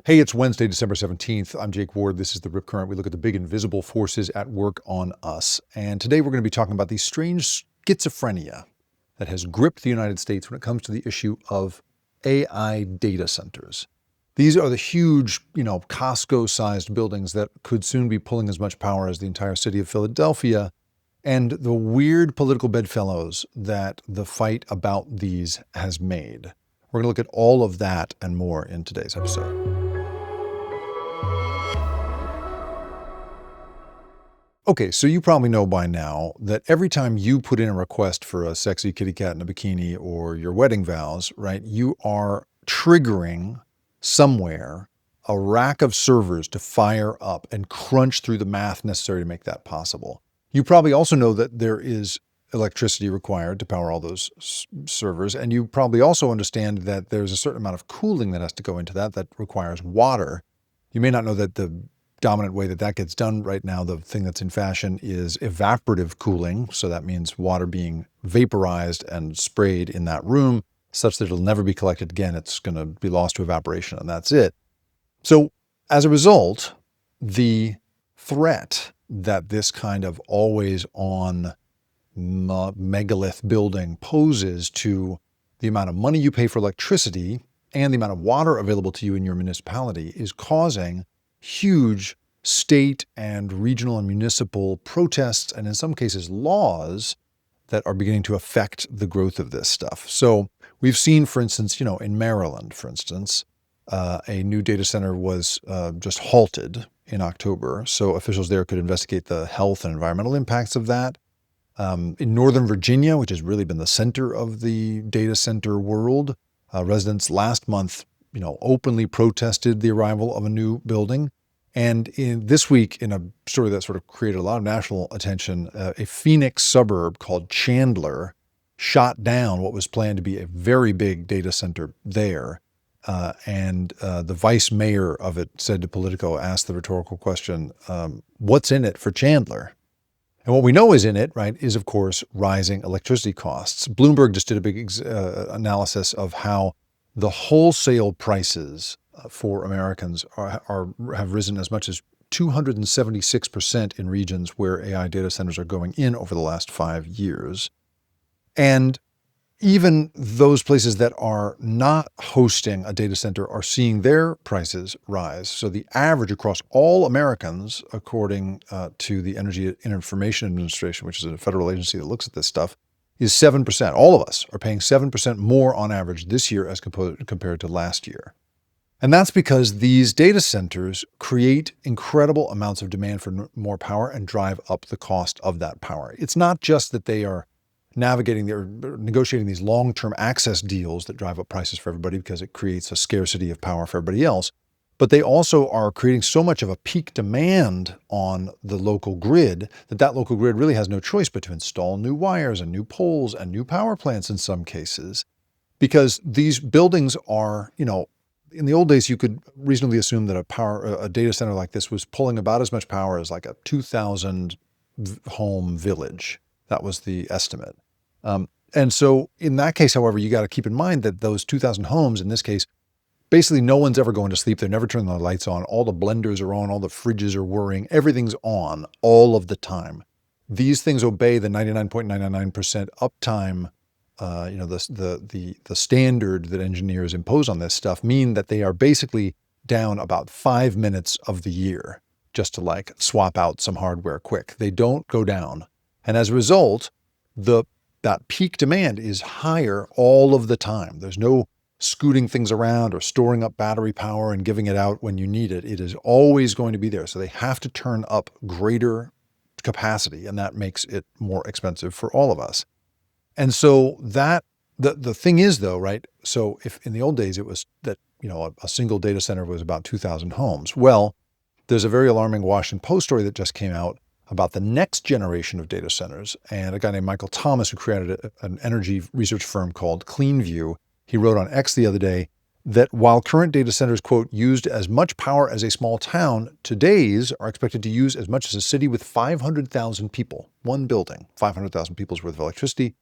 Hey, it's Wednesday, December 17th. I'm Jake Ward. This is the Rip Current. We look at the big invisible forces at work on us. And today we're going to be talking about the strange schizophrenia that has gripped the United States when it comes to the issue of AI data centers. These are the huge, Costco-sized buildings that could soon be pulling as much power as the entire city of Philadelphia, and the weird political bedfellows that the fight about these has made. We're going to look at all of that and more in today's episode. Okay, so you probably know by now that every time you put in a request for a sexy kitty cat in a bikini or your wedding vows, right, you are triggering somewhere a rack of servers to fire up and crunch through the math necessary to make that possible. You probably also know that there is electricity required to power all those servers, and you probably also understand that there's a certain amount of cooling that has to go into that requires water. You may not know that the dominant way that gets done right now, the thing that's in fashion, is evaporative cooling. So that means water being vaporized and sprayed in that room such that it'll never be collected again. It's going to be lost to evaporation, and that's it. So as a result, the threat that this kind of always-on megalith building poses to the amount of money you pay for electricity and the amount of water available to you in your municipality is causing huge state and regional and municipal protests, and in some cases laws that are beginning to affect the growth of this stuff. So we've seen, for instance, in Maryland, for instance, a new data center was just halted in October, so officials there could investigate the health and environmental impacts of that. In Northern Virginia, which has really been the center of the data center world, residents last month openly protested the arrival of a new building. And this week, in a story that sort of created a lot of national attention, a Phoenix suburb called Chandler shot down what was planned to be a very big data center there. And the vice mayor of it said to Politico, asked the rhetorical question, what's in it for Chandler? And what we know is in it, right, is, of course, rising electricity costs. Bloomberg just did a big analysis of how the wholesale prices for Americans have risen as much as 276% in regions where AI data centers are going in over the last 5 years. And even those places that are not hosting a data center are seeing their prices rise. So the average across all Americans, according to the Energy and Information Administration, which is a federal agency that looks at this stuff, is 7%. All of us are paying 7% more on average this year as compared to last year. And that's because these data centers create incredible amounts of demand for more power and drive up the cost of that power. It's not just that they are negotiating these long-term access deals that drive up prices for everybody because it creates a scarcity of power for everybody else, but they also are creating so much of a peak demand on the local grid that local grid really has no choice but to install new wires and new poles and new power plants in some cases, because these buildings are, in the old days, you could reasonably assume that a data center like this was pulling about as much power as like a 2,000 home village. That was the estimate. And so in that case, however, you got to keep in mind that those 2,000 homes, in this case, basically no one's ever going to sleep. They're never turning the lights on. All the blenders are on. All the fridges are whirring. Everything's on all of the time. These things obey the 99.999% uptime. The standard that engineers impose on this stuff mean that they are basically down about 5 minutes of the year just to swap out some hardware quick. They don't go down. And as a result, that peak demand is higher all of the time. There's no scooting things around or storing up battery power and giving it out when you need it. It is always going to be there. So they have to turn up greater capacity, and that makes it more expensive for all of us. And so the thing is, though, right? So if in the old days it was that, a single data center was about 2,000 homes. Well, there's a very alarming Washington Post story that just came out about the next generation of data centers. And a guy named Michael Thomas, who created an energy research firm called CleanView, he wrote on X the other day that while current data centers, quote, used as much power as a small town, today's are expected to use as much as a city with 500,000 people. One building, 500,000 people's worth of electricity.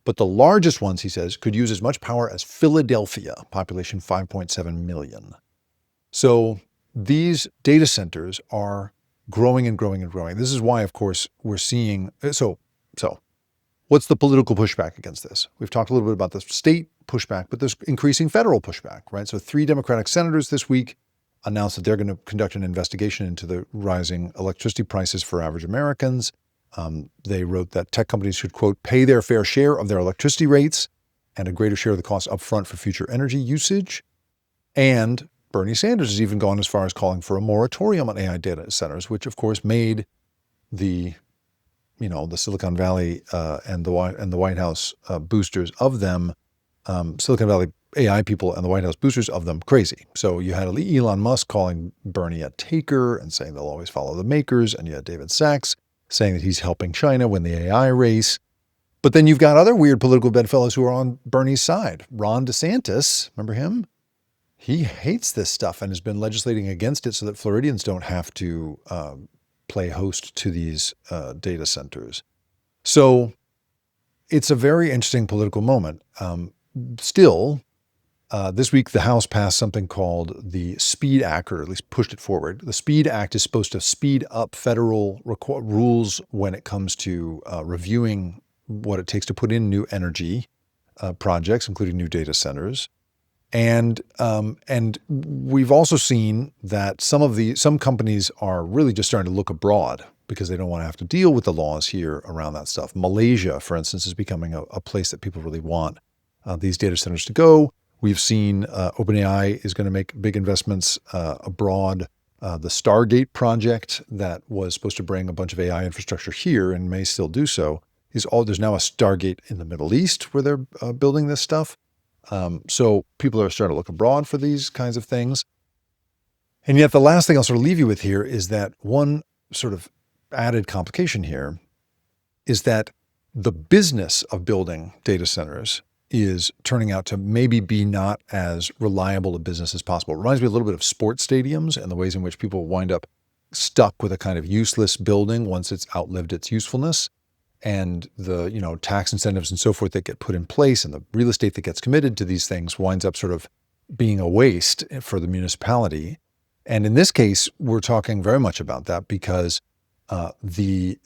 But the largest ones, he says, could use as much power as Philadelphia, population 5.7 million. So these data centers are growing and growing and growing. This is why, of course, we're seeing, so what's the political pushback against this? We've talked a little bit about the state pushback, but there's increasing federal pushback, right? So 3 Democratic senators this week announced that they're going to conduct an investigation into the rising electricity prices for average Americans. They wrote that tech companies should, quote, pay their fair share of their electricity rates and a greater share of the cost upfront for future energy usage. And Bernie Sanders has even gone as far as calling for a moratorium on AI data centers, which of course made the Silicon Valley and the White House boosters of them, Silicon Valley AI people and the White House boosters of them crazy. So you had Elon Musk calling Bernie a taker and saying they'll always follow the makers. And you had David Sachs saying that he's helping China win the AI race. But then you've got other weird political bedfellows who are on Bernie's side. Ron DeSantis, remember him? He hates this stuff and has been legislating against it so that Floridians don't have to play host to these data centers. So it's a very interesting political moment. Still, this week the House passed something called the SPEED Act, or at least pushed it forward. The SPEED Act is supposed to speed up federal rules when it comes to reviewing what it takes to put in new energy projects, including new data centers. And we've also seen that some companies are really just starting to look abroad because they don't want to have to deal with the laws here around that stuff. Malaysia, for instance, is becoming a place that people really want these data centers to go. We've seen OpenAI is going to make big investments abroad. The Stargate project that was supposed to bring a bunch of AI infrastructure here and may still do so there's now a Stargate in the Middle East where they're building this stuff. So people are starting to look abroad for these kinds of things. And yet the last thing I'll sort of leave you with here is that one sort of added complication here is that the business of building data centers is turning out to maybe be not as reliable a business as possible. It reminds me a little bit of sports stadiums and the ways in which people wind up stuck with a kind of useless building once it's outlived its usefulness. And the tax incentives and so forth that get put in place and the real estate that gets committed to these things winds up sort of being a waste for the municipality. And in this case, we're talking very much about that because the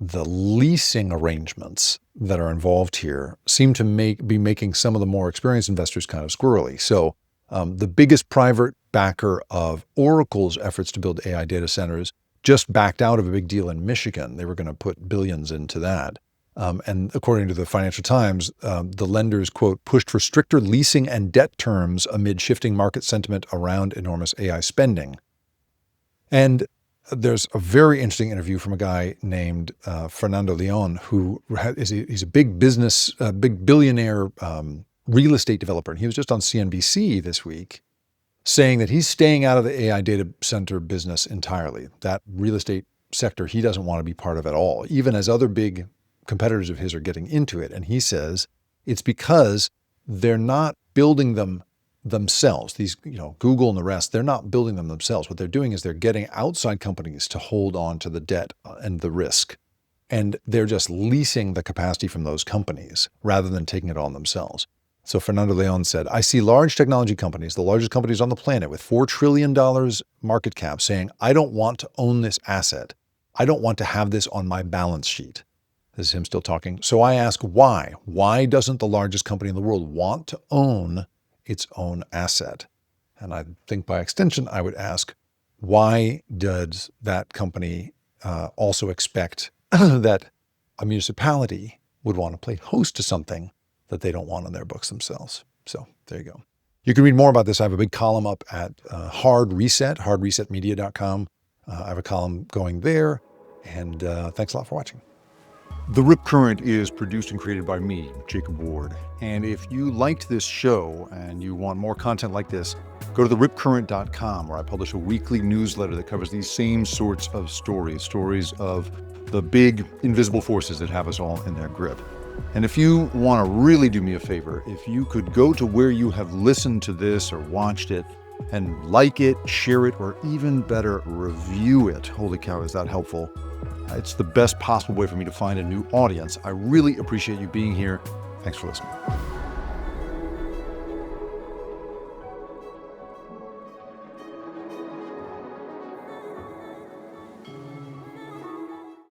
leasing arrangements that are involved here seem to be making some of the more experienced investors kind of squirrely. So the biggest private backer of Oracle's efforts to build AI data centers just backed out of a big deal in Michigan. They were going to put billions into that. And according to the Financial Times, the lenders, quote, pushed for stricter leasing and debt terms amid shifting market sentiment around enormous AI spending. And there's a very interesting interview from a guy named Fernando Leon, who he's a big billionaire real estate developer. And he was just on CNBC this week saying that he's staying out of the AI data center business entirely. That real estate sector he doesn't want to be part of at all, even as other big competitors of his are getting into it. And he says it's because they're not building them themselves. These, Google and the rest, they're not building them themselves. What they're doing is they're getting outside companies to hold on to the debt and the risk. And they're just leasing the capacity from those companies rather than taking it on themselves. So Fernando Leon said, I see large technology companies, the largest companies on the planet with $4 trillion market cap saying, I don't want to own this asset. I don't want to have this on my balance sheet. This is him still talking. So I ask why? Why doesn't the largest company in the world want to own its own asset? And I think by extension, I would ask, why does that company also expect that a municipality would want to play host to something that they don't want on their books themselves? So there you go. You can read more about this. I have a big column up at Hard Reset, hardresetmedia.com. I have a column going there. And thanks a lot for watching. The Rip Current is produced and created by me, Jacob Ward. And if you liked this show and you want more content like this, go to theripcurrent.com, where I publish a weekly newsletter that covers these same sorts of stories of the big invisible forces that have us all in their grip. And if you want to really do me a favor, if you could go to where you have listened to this or watched it and like it, share it, or even better, review it. Holy cow, is that helpful? It's the best possible way for me to find a new audience. I really appreciate you being here. Thanks for listening.